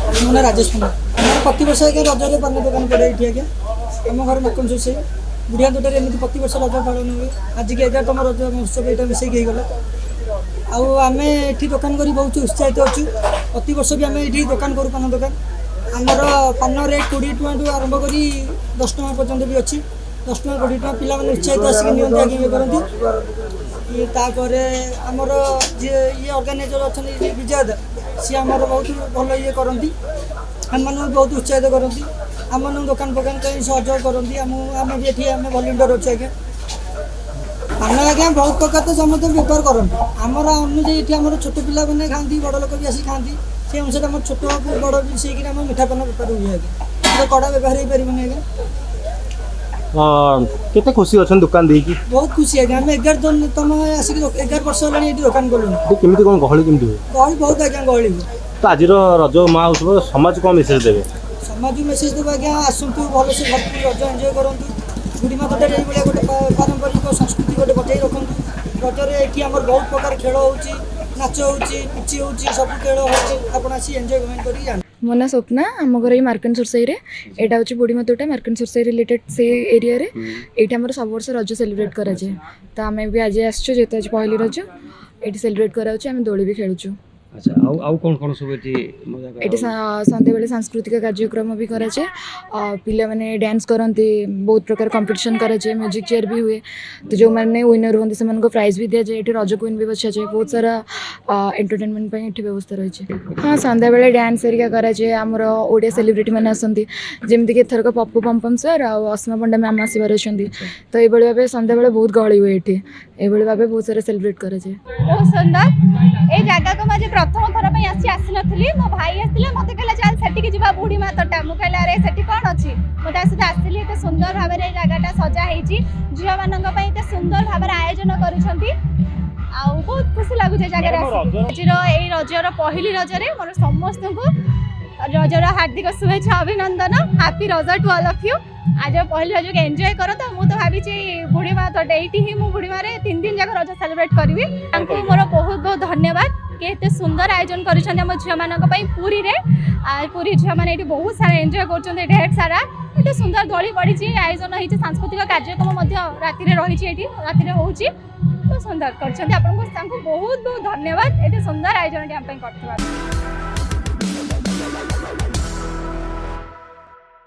ମୋ ନାଁ ରାଜେଶ କୁମାର। ଆମର ପ୍ରତିବର୍ଷ ଆଜ୍ଞା ରଜରେ ପାନ ଦୋକାନ ପଡ଼େ ଏଇଠି ଆଜ୍ଞା। ଆମ ଘର ମାକନ ସେ ବୁଢ଼ିଆ ତୋଟାରେ ଏମିତି ପ୍ରତିବର୍ଷ ରଜ ପାଳନ ହୁଏ। ଆଜିକି 11ତମ ରଜ ମହୋତ୍ସବ ଏଇଟା ମିଶେଇକି ହେଇଗଲା। ଆଉ ଆମେ ଏଠି ଦୋକାନ କରି ବହୁତ ଉତ୍ସାହିତ ଅଛୁ। ପ୍ରତିବର୍ଷ ବି ଆମେ ଏଇଠି ଦୋକାନ କରୁ ପାନ ଦୋକାନ। ଆମର ପାନ ରେଟ୍ 20 ଟଙ୍କାଠୁ ଆରମ୍ଭ କରି 10 ଟଙ୍କା ପର୍ଯ୍ୟନ୍ତ ବି ଅଛି। 10 ଟଙ୍କା 20 ଟଙ୍କା ପିଲାମାନେ ଉତ୍ସାହିତ ଆସିକି ନିଅନ୍ତି ଆଜ୍ଞା ଇଏ କରନ୍ତି। ତାପରେ ଆମର ଯିଏ ଅର୍ଗାନାଇଜର ଅଛନ୍ତି ଯିଏ ବିଜୟ ଦା ସିଏ ଆମର ବହୁତ ଭଲ ଇଏ କରନ୍ତି। ଆମମାନଙ୍କୁ ବହୁତ ଉତ୍ସାହିତ କରନ୍ତି। ଆମମାନଙ୍କୁ ଦୋକାନ ଫୋକାନ ପାଇଁ ସହଯୋଗ କରନ୍ତି। ଆମେ ବି ଏଠି ଆମେ ଭଲ୍ୟୁଣ୍ଟର ଅଛୁ ଆଜ୍ଞା। ପାନ ଆଜ୍ଞା ବହୁତ ପ୍ରକାର ତ ସମସ୍ତେ ବ୍ୟବହାର କରନ୍ତି। ଆମର ଅନୁଯାୟୀ ଏଠି ଆମର ଛୋଟ ପିଲାମାନେ ଖାଆନ୍ତି, ବଡ଼ ଲୋକ ବି ଆସିକି ଖାଆନ୍ତି। সেই ଅନୁସାରେ ଆମର ଛୋଟ ବଡ଼ ମିଶେଇକିରି ଆମର ମିଠା ପାନ ବେପାର ହୁଏ ଆଜ୍ଞା। ଆମର କଡ଼ା ବ୍ୟବହାର ହେଇପାରିବନି ଆଜ୍ଞା। କେତେ ଖୁସି ଅଛନ୍ତି ଦୋକାନ ଦେଇକି? ବହୁତ ଖୁସି ଆଜ୍ଞା। ଆମେ 11ତମ ଆସିକି 11 ବର୍ଷ ହେଲାଣି ଏଠି ଦୋକାନ କଲୁଣି। କେମିତି କ'ଣ ଗହଳି କେମିତି ହୁଏ? ଗହଳି ବହୁତ ଆଜ୍ଞା ଗହଳି ହୁଏ। ତ ଆଜିର ରଜ ମହୋତ୍ସବ ସମାଜ କ'ଣ ମେସେଜ ଦେବେ? ସମାଜକୁ ମେସେଜ ଦେବୁ ଆଜ୍ଞା, ଆସନ୍ତୁ ଭଲସେ ଭରପୁର ରଜ ଏନ୍ଜୟ କରନ୍ତୁ। ବୁଢ଼ୀମା ତୋଟାରେ ଏଇଭଳିଆ ଗୋଟେ ପାରମ୍ପରିକ ସଂସ୍କୃତି ଗୋଟେ ବଜାଇ ରଖନ୍ତୁ। ରଜରେ ଏଠି ଆମର ବହୁତ ପ୍ରକାର ଖେଳ ହେଉଛି, ନାଚ ହେଉଛି, ପୁଚି ହେଉଛି, ସବୁ ଖେଳ ହେଉଛି। ଆପଣ ଆସି ଏନ୍ଜୟମେଣ୍ଟ କରିକି ଯାଆନ୍ତୁ। ମୋ ନାଁ ସ୍ୱପ୍ନା। ଆମ ଘର ଏଇ ମାର୍କେଟ ସୋସାଇରେ। ଏଇଟା ହେଉଛି ବୁଢ଼ୀମା ତୋଟା ମାର୍କେଟ ସୋସାଇ ରିଲେଟେଡ୍ ସେ ଏରିଆରେ। ଏଇଠି ଆମର ସବୁ ବର୍ଷ ରଜ ସେଲିବ୍ରେଟ୍ କରାଯାଏ। ତ ଆମେ ବି ଆଜି ଆସିଛୁ, ଯେହେତୁ ଆଜି ପହିଲି ରଜ ଏଇଠି ସେଲିବ୍ରେଟ୍ କରାଯାଉଛି। ଆମେ ଦୋଳି ବି ଖେଳୁଛୁ। ଆଚ୍ଛା, ଆଉ କ'ଣ ସବୁ ଏଠି ଏଠି ସନ୍ଧ୍ୟାବେଳେ ସାଂସ୍କୃତିକ କାର୍ଯ୍ୟକ୍ରମ ବି କରାଯାଏ। ପିଲାମାନେ ଡ୍ୟାନ୍ସ କରନ୍ତି, ବହୁତ ପ୍ରକାର କମ୍ପିଟିସନ୍ କରାଯାଏ, ମ୍ୟୁଜିକ୍ ଚେୟାର ବି ହୁଏ। ତ ଯେଉଁମାନେ ୱିନର୍ ହୁଅନ୍ତି ସେମାନଙ୍କୁ ପ୍ରାଇଜ୍ ବି ଦିଆଯାଏ। ଏଠି ରଜ କୁଇନ୍ ବି ବଛାଯାଏ। ବହୁତ ସାରା ଏଣ୍ଟରଟେନମେଣ୍ଟ ପାଇଁ ଏଠି ବ୍ୟବସ୍ଥା ରହିଛି। ହଁ, ସନ୍ଧ୍ୟାବେଳେ ଡ୍ୟାନ୍ସ ହେରିକା କରାଯାଏ। ଆମର ଓଡ଼ିଆ ସେଲିବ୍ରିଟି ମାନେ ଆସନ୍ତି, ଯେମିତିକି ଏଥରକ ପପୁ ପମ୍ପମ୍ ସାର୍ ଆଉ ଅସୀମା ପଣ୍ଡା ମ୍ୟାମ୍ ଆସିବାର ଅଛନ୍ତି। ତ ଏଇଭଳି ଭାବେ ସନ୍ଧ୍ୟାବେଳେ ବହୁତ ଗହଳି ହୁଏ ଏଠି। ଏଇଭଳି ଭାବେ ବହୁତ ସାରା ସେଲିବ୍ରେଟ୍ କରାଯାଏ। ବହୁତ ସୁନ୍ଦର। ଏଇ ଜାଗାକୁ ମୁଁ ଆଜି ପ୍ରଥମ ଥର ପାଇଁ ଆସିନଥିଲି। ମୋ ଭାଇ ଆସିଥିଲେ, ମୋତେ କହିଲା ଚାଲ ସେଠିକି ଯିବା ବୁଢ଼ୀମା ତୋଟା। ମୁଁ କହିଲି ଆରେ ସେଠି କ'ଣ ଅଛି? ମୁଁ ତା ସହିତ ଆସିଲି। ଏତେ ସୁନ୍ଦର ଭାବରେ ଏଇ ଜାଗାଟା ସଜା ହେଇଛି। ଝିଅମାନଙ୍କ ପାଇଁ ଏତେ ସୁନ୍ଦର ଭାବରେ ଆୟୋଜନ କରିଛନ୍ତି। ଆଉ ବହୁତ ଖୁସି ଲାଗୁଛି ଏ ଜାଗାରେ ଆସିକି। ଆଜିର ଏଇ ରଜର ପହିଲି ରଜରେ ମୋର ସମସ୍ତଙ୍କୁ ରଜର ହାର୍ଦ୍ଦିକ ଶୁଭେଚ୍ଛା, ଅଭିନନ୍ଦନ। Happy Raja to all of you. ଆଜି ପହିଲି ରଜକୁ ଏନ୍ଜୟ କରନ୍ତୁ। ମୁଁ ତ ଭାବିଛି ବୁଢ଼ୀମା ତୋଟା ଏଇଠି ହିଁ ମୁଁ ବୁଢ଼ୀମାରେ 3 ଦିନ ଯାକ ରଜ ସେଲିବ୍ରେଟ୍ କରିବି। ତାଙ୍କୁ ମୋର ବହୁତ ବହୁତ ଧନ୍ୟବାଦ କି ଏତେ ସୁନ୍ଦର ଆୟୋଜନ କରିଛନ୍ତି ଆମ ଝିଅମାନଙ୍କ ପାଇଁ ପୁରୀରେ। ପୁରୀ ଝିଅମାନେ ଏଠି ବହୁତ ସାରା ଏନ୍ଜୟ କରୁଛନ୍ତି। ଢେର ସାରା ଏତେ ସୁନ୍ଦର ଦୋଳି ପଡ଼ିଛି, ଆୟୋଜନ ହେଇଛି, ସାଂସ୍କୃତିକ କାର୍ଯ୍ୟକ୍ରମ ମଧ୍ୟ ରାତିରେ ରହିଛି, ଏଠି ରାତିରେ ହେଉଛି। ବହୁତ ସୁନ୍ଦର କରିଛନ୍ତି। ଆପଣଙ୍କୁ ତାଙ୍କୁ ବହୁତ ବହୁତ ଧନ୍ୟବାଦ ଏତେ ସୁନ୍ଦର ଆୟୋଜନଟି ଆମ ପାଇଁ କରିଥିବାରୁ।